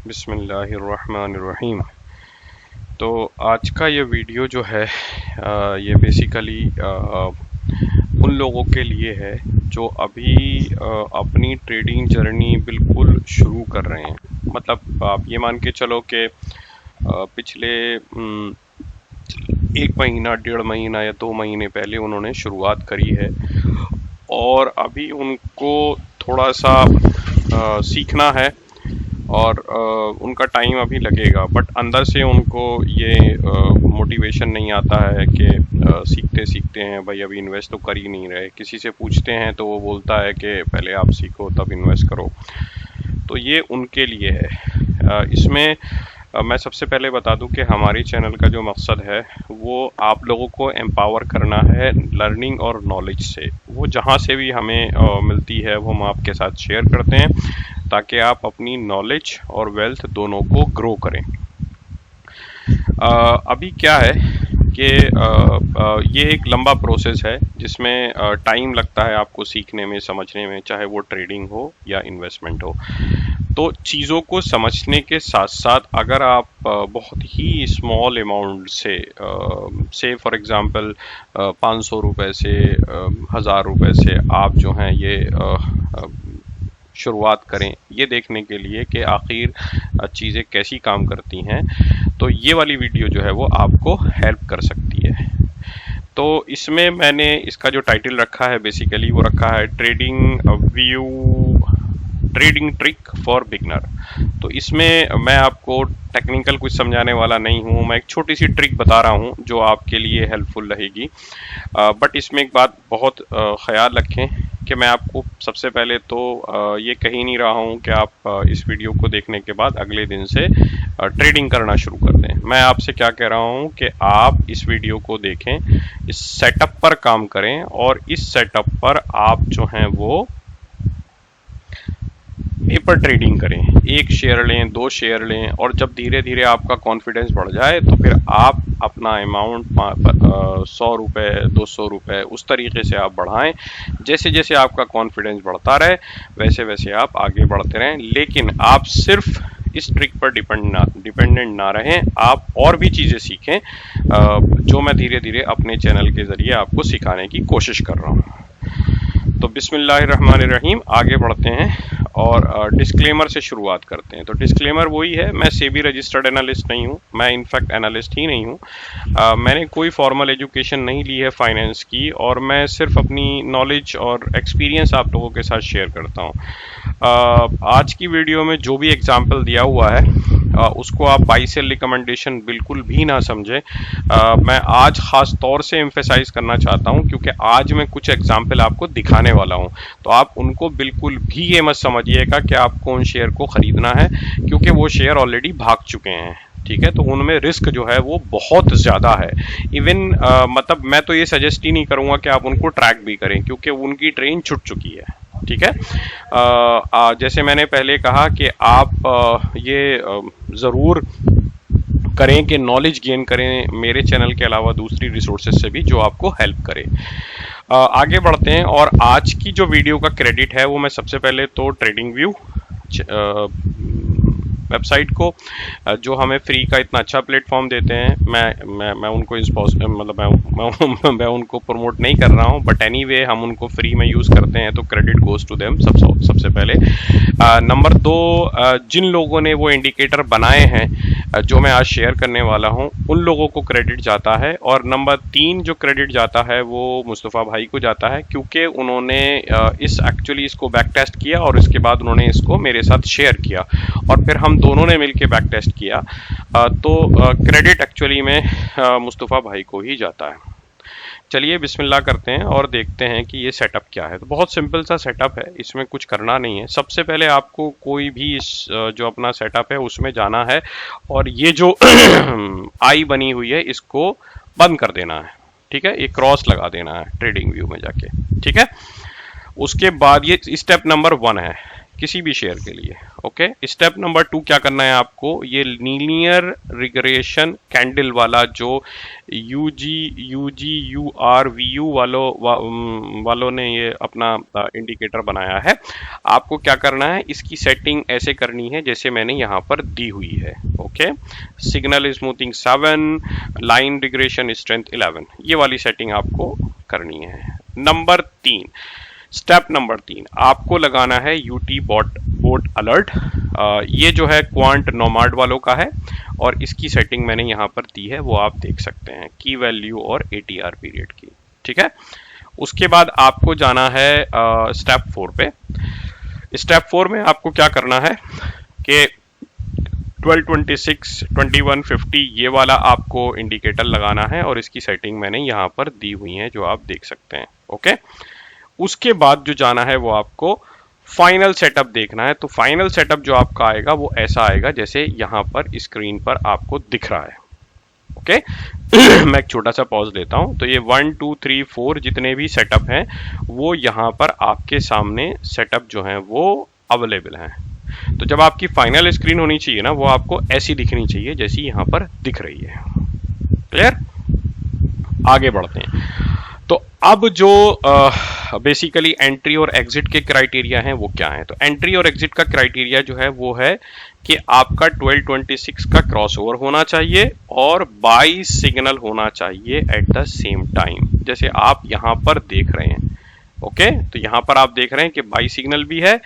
बिस्मिल्लाहिर्रहमानिर्रहीम। तो आज का ये वीडियो जो है ये बेसिकली उन लोगों के लिए है जो अभी अपनी ट्रेडिंग जर्नी बिल्कुल शुरू कर रहे हैं। मतलब आप ये मान के चलो कि पिछले 1 महीना, 1.5 महीना या 2 महीने पहले उन्होंने शुरुआत करी है और अभी उनको थोड़ा सा सीखना है और उनका टाइम अभी लगेगा, बट अंदर से उनको ये मोटिवेशन नहीं आता है कि सीखते सीखते हैं भाई अभी इन्वेस्ट तो कर ही नहीं रहे। किसी से पूछते हैं तो वो बोलता है कि पहले आप सीखो तब इन्वेस्ट करो। तो ये उनके लिए है। इसमें मैं सबसे पहले बता दूं कि हमारे चैनल का जो मकसद है वो आप लोगों को एम्पावर करना है लर्निंग और नॉलेज से। वो जहाँ से भी हमें मिलती है वो हम आपके साथ शेयर करते हैं ताकि आप अपनी नॉलेज और वेल्थ दोनों को ग्रो करें। अभी क्या है कि ये एक लंबा प्रोसेस है जिसमें टाइम लगता है आपको सीखने में, समझने में, चाहे वो ट्रेडिंग हो या इन्वेस्टमेंट हो। तो चीज़ों को समझने के साथ साथ अगर आप बहुत ही स्मॉल अमाउंट से फॉर एग्ज़ाम्पल 500 रुपये से 1000 रुपये से आप जो हैं ये शुरुआत करें, ये देखने के लिए कि आखिर चीज़ें कैसी काम करती हैं, तो ये वाली वीडियो जो है वो आपको हेल्प कर सकती है। तो इसमें मैंने इसका जो टाइटल रखा है बेसिकली वो रखा है ट्रेडिंग ट्रिक फॉर बिगनर। तो इसमें मैं आपको टेक्निकल कुछ समझाने वाला नहीं हूँ, मैं एक छोटी सी ट्रिक बता रहा हूँ जो आपके लिए हेल्पफुल रहेगी। बट इसमें एक बात बहुत ख्याल रखें कि मैं आपको सबसे पहले तो ये कह ही नहीं रहा हूँ कि आप इस वीडियो को देखने के बाद अगले दिन से ट्रेडिंग करना शुरू कर दें। मैं आपसे क्या कह रहा हूँ कि आप इस वीडियो को देखें, इस सेटअप पर काम करें और इस सेटअप पर आप जो हैं वो पेपर ट्रेडिंग करें। 1 शेयर लें, 2 शेयर लें और जब धीरे धीरे आपका कॉन्फिडेंस बढ़ जाए तो फिर आप अपना अमाउंट 100 रुपये, 200 रुपये उस तरीके से आप बढ़ाएं। जैसे जैसे आपका कॉन्फिडेंस बढ़ता रहे वैसे वैसे आप आगे बढ़ते रहें, लेकिन आप सिर्फ इस ट्रिक पर डिपेंडेंट ना रहें। आप और भी चीज़ें सीखें जो मैं धीरे धीरे अपने चैनल के ज़रिए आपको सिखाने की कोशिश कर रहा हूँ। तो बिस्मिल्लाहिर्रहमानिर्रहीम, आगे बढ़ते हैं और डिस्क्लेमर से शुरुआत करते हैं। तो डिस्क्लेमर वही है, मैं सेबी रजिस्टर्ड एनालिस्ट नहीं हूँ, मैं इनफैक्ट एनालिस्ट ही नहीं हूँ। मैंने कोई फॉर्मल एजुकेशन नहीं ली है फाइनेंस की और मैं सिर्फ अपनी नॉलेज और एक्सपीरियंस आप लोगों के साथ शेयर करता हूँ। आज की वीडियो में जो भी एग्जाम्पल दिया हुआ है उसको आप बाई सेल रिकमेंडेशन बिल्कुल भी ना समझें। मैं आज ख़ास तौर से एम्फेसाइज करना चाहता हूं क्योंकि आज मैं कुछ एग्जाम्पल आपको दिखाने वाला हूं, तो आप उनको बिल्कुल भी ये मत समझिएगा कि आपको उन शेयर को ख़रीदना है क्योंकि वो शेयर ऑलरेडी भाग चुके हैं। ठीक है, तो उनमें रिस्क जो है वो बहुत ज़्यादा है। इवन मतलब मैं तो ये सजेस्ट ही नहीं करूँगा कि आप उनको ट्रैक भी करें क्योंकि उनकी ट्रेन छूट चुकी है। ठीक है, जैसे मैंने पहले कहा कि आप ये ज़रूर करें कि नॉलेज गेन करें मेरे चैनल के अलावा दूसरी रिसोर्सेज से भी जो आपको हेल्प करे। आगे बढ़ते हैं और आज की जो वीडियो का क्रेडिट है वो मैं सबसे पहले तो ट्रेडिंग व्यू वेबसाइट को, जो हमें फ्री का इतना अच्छा प्लेटफॉर्म देते हैं, मैं उनको मतलब मैं उनको प्रमोट नहीं कर रहा हूं, बट एनीवे हम उनको फ्री में यूज़ करते हैं तो क्रेडिट गोज टू देम सबसे पहले। नंबर 2, जिन लोगों ने वो इंडिकेटर बनाए हैं जो मैं आज शेयर करने वाला हूं उन लोगों को क्रेडिट जाता है। और नंबर 3 जो क्रेडिट जाता है वो मुस्तफ़ा भाई को जाता है क्योंकि उन्होंने एक्चुअली इसको बैक टेस्ट किया और इसके बाद उन्होंने इसको मेरे साथ शेयर किया और फिर हम दोनों ने मिलकर बैक टेस्ट किया। तो क्रेडिट एक्चुअली में मुस्तफ़ा भाई को ही जाता है। चलिए बिस्मिल्लाह करते हैं और देखते हैं कि ये सेटअप क्या है। तो बहुत सिंपल सा सेटअप है, इसमें कुछ करना नहीं है। सबसे पहले आपको कोई भी जो अपना सेटअप है उसमें जाना है और ये जो आई बनी हुई है इसको बंद कर देना है। ठीक है, ये क्रॉस लगा देना है ट्रेडिंग व्यू में जाके। ठीक है, उसके बाद ये स्टेप नंबर 1 है किसी भी शेयर के लिए। ओके, स्टेप नंबर 2 क्या करना है आपको, ये लीनियर रिग्रेशन कैंडल वाला जो UGUR वालों ने ये अपना इंडिकेटर बनाया है, आपको क्या करना है, इसकी सेटिंग ऐसे करनी है जैसे मैंने यहाँ पर दी हुई है। Okay, signal smoothing 7, line regression strength 11, ये वाली सेटिंग आपको करनी है। स्टेप नंबर 3 आपको लगाना है यूटी बोट अलर्ट। ये जो है क्वांट नोमाड वालों का है और इसकी सेटिंग मैंने यहाँ पर दी है, वो आप देख सकते हैं, की वैल्यू और ATR पीरियड की। ठीक है, उसके बाद आपको जाना है स्टेप 4 पे। स्टेप 4 में आपको क्या करना है कि 1226, 2150 ये वाला आपको इंडिकेटर लगाना है और इसकी सेटिंग मैंने यहाँ पर दी हुई है जो आप देख सकते हैं। ओके, उसके बाद जो जाना है वो आपको फाइनल सेटअप देखना है। तो फाइनल सेटअप जो आपका आएगा वो ऐसा आएगा जैसे यहाँ पर स्क्रीन पर आपको दिख रहा है। ओके मैं एक छोटा सा पॉज लेता हूं। तो ये 1 2 3 4 जितने भी सेटअप हैं वो यहाँ पर आपके सामने सेटअप जो हैं वो अवेलेबल हैं। तो जब आपकी फाइनल स्क्रीन होनी चाहिए ना, वो आपको ऐसी दिखनी चाहिए जैसी यहाँ पर दिख रही है। क्लियर? आगे बढ़ते हैं। तो अब जो बेसिकली एंट्री और एग्जिट के क्राइटेरिया हैं वो क्या हैं। तो एंट्री और एग्जिट का क्राइटेरिया जो है वो है कि आपका 1226 का क्रॉसओवर होना चाहिए और बाई सिग्नल होना चाहिए एट द सेम टाइम, जैसे आप यहाँ पर देख रहे हैं। ओके, तो यहाँ पर आप देख रहे हैं कि बाई सिग्नल भी है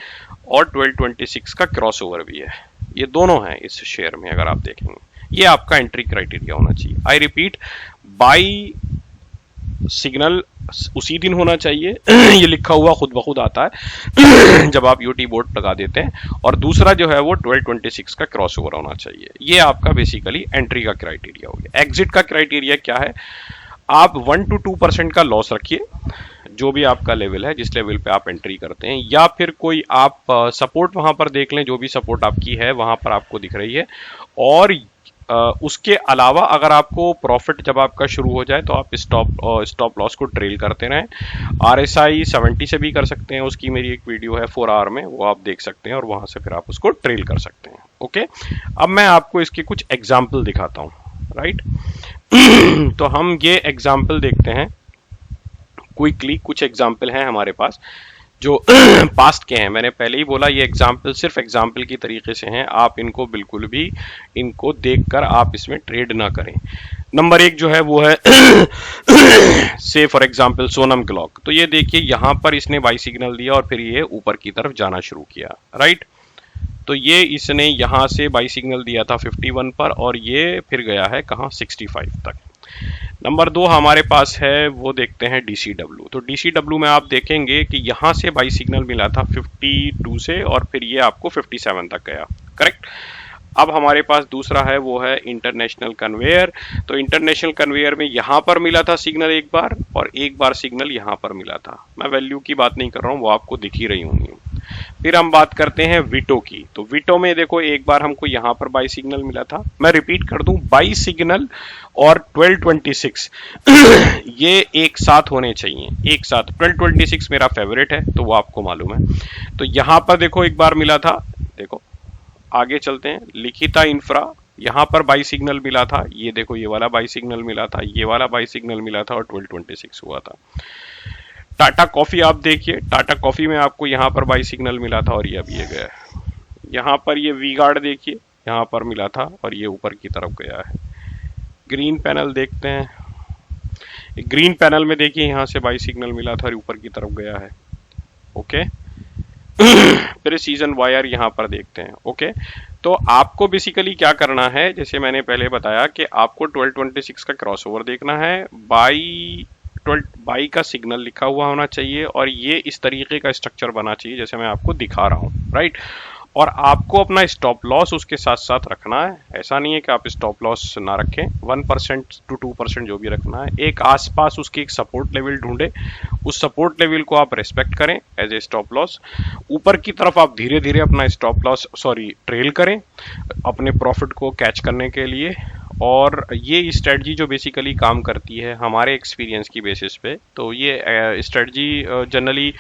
और 1226 का क्रॉसओवर भी है, ये दोनों हैं इस शेयर में। अगर आप देखेंगे ये आपका एंट्री क्राइटेरिया होना चाहिए। आई रिपीट, बाई सिग्नल उसी दिन होना चाहिए ये लिखा हुआ खुद ब खुद आता है जब आप यूटी बोर्ड लगा देते हैं, और दूसरा जो है वो 1226 का क्रॉसओवर होना चाहिए। ये आपका बेसिकली एंट्री का क्राइटेरिया हो गया। एग्जिट का क्राइटेरिया क्या है, आप 1 to 2% का लॉस रखिए, जो भी आपका लेवल है, जिस लेवल पे आप एंट्री करते हैं, या फिर कोई आप सपोर्ट वहां पर देख लें, जो भी सपोर्ट आपकी है वहां पर आपको दिख रही है। और उसके अलावा अगर आपको प्रॉफिट जब आपका शुरू हो जाए तो आप स्टॉप लॉस को ट्रेल करते रहें। RSI 70 से भी कर सकते हैं, उसकी मेरी एक वीडियो है 4 आवर में, वो आप देख सकते हैं और वहां से फिर आप उसको ट्रेल कर सकते हैं। ओके, अब मैं आपको इसके कुछ एग्जाम्पल दिखाता हूं। राइट तो हम ये एग्जाम्पल देखते हैं क्विकली। कुछ एग्जाम्पल हैं हमारे पास जो पास्ट के हैं। मैंने पहले ही बोला ये एग्जाम्पल सिर्फ एग्जाम्पल की तरीके से हैं, आप इनको बिल्कुल भी इनको देखकर आप इसमें ट्रेड ना करें। नंबर 1 जो है वो है से फॉर एग्जाम्पल सोनम क्लॉक। तो ये देखिए यहाँ पर इसने बाई सिग्नल दिया और फिर ये ऊपर की तरफ जाना शुरू किया। राइट, तो ये इसने यहाँ से बाई सिग्नल दिया था 51 पर और ये फिर गया है कहाँ 65 तक। नंबर 2 हमारे पास है, वो देखते हैं DCW। तो DCW में आप देखेंगे कि यहाँ से बाई सिग्नल मिला था 52 से और फिर ये आपको 57 तक गया। करेक्ट। अब हमारे पास दूसरा है वो है इंटरनेशनल कन्वेयर। तो इंटरनेशनल कन्वेयर में यहाँ पर मिला था सिग्नल एक बार और एक बार सिग्नल यहाँ पर मिला था। मैं वैल्यू की बात नहीं कर रहा हूँ, वो आपको दिख ही रही होंगी। फिर हम बात करते हैं विटो की। तो विटो में देखो एक बार हमको यहाँ पर बाई सिग्नल मिला था। मैं रिपीट कर दूं, बाई सिग्नल और 1226 ये एक साथ होने चाहिए, एक साथ। 1226 मेरा फेवरेट है तो वो आपको मालूम है। तो यहाँ पर देखो एक बार मिला था, देखो आगे चलते हैं। लिखिता इंफ्रा, यहाँ पर बाई सिग्नल मिला था, ये देखो ये वाला बाई सिग्नल मिला था, ये वाला बाई सिग्नल मिला था और 1226 हुआ था। टाटा कॉफी आप देखिए, टाटा कॉफी में आपको यहाँ पर बाई सिग्नल मिला था और ये अभी ये गया है। यहाँ पर ये वी गार्ड देखिए, यहाँ पर मिला था और ये ऊपर की तरफ गया है। ग्रीन पैनल देखते हैं, ग्रीन पैनल में देखिए यहाँ से बाई सिग्नल मिला था और ऊपर की तरफ गया है। ओके फिर सीजन वायर यहाँ पर देखते हैं। ओके, तो आपको बेसिकली क्या करना है, जैसे मैंने पहले बताया कि आपको 1226 का क्रॉसओवर देखना है, बाई का सिग्नल लिखा हुआ होना चाहिए और ये इस तरीके का स्ट्रक्चर बना चाहिए जैसे मैं आपको दिखा रहा हूँ। राइट, और आपको अपना स्टॉप लॉस उसके साथ साथ रखना है। ऐसा नहीं है कि आप स्टॉप लॉस ना रखें, 1% to 2% जो भी रखना है। एक आसपास उसकी एक सपोर्ट लेवल ढूंढे, उस सपोर्ट लेवल को आप रेस्पेक्ट करें एज ए स्टॉप लॉस। ऊपर की तरफ आप धीरे धीरे अपना स्टॉप लॉस ट्रेल करें अपने प्रॉफिट को कैच करने के लिए। और ये स्ट्रेटजी जो बेसिकली काम करती है हमारे एक्सपीरियंस की बेसिस पे, तो ये स्ट्रेटजी जनरली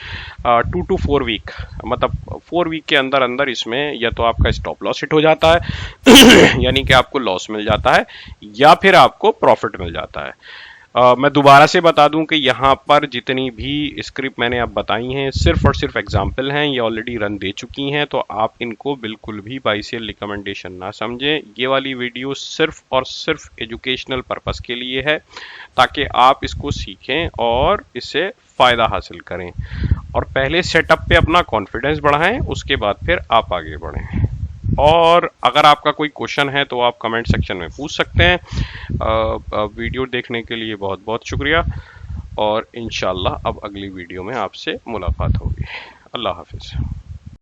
2 to 4 वीक, मतलब 4 वीक के अंदर अंदर इसमें या तो आपका स्टॉप लॉस हिट हो जाता है यानी कि आपको लॉस मिल जाता है, या फिर आपको प्रॉफिट मिल जाता है। मैं दोबारा से बता दूं कि यहाँ पर जितनी भी स्क्रिप्ट मैंने अब बताई हैं सिर्फ और सिर्फ एग्जाम्पल हैं, ये ऑलरेडी रन दे चुकी हैं, तो आप इनको बिल्कुल भी बाय सेल रिकमेंडेशन ना समझें। ये वाली वीडियो सिर्फ और सिर्फ एजुकेशनल पर्पस के लिए है, ताकि आप इसको सीखें और इससे फ़ायदा हासिल करें, और पहले सेटअप पे अपना कॉन्फिडेंस बढ़ाएं, उसके बाद फिर आप आगे बढ़ें। और अगर आपका कोई क्वेश्चन है तो आप कमेंट सेक्शन में पूछ सकते हैं। वीडियो देखने के लिए बहुत बहुत शुक्रिया, और इंशाल्लाह अब अगली वीडियो में आपसे मुलाकात होगी। अल्लाह हाफिज़।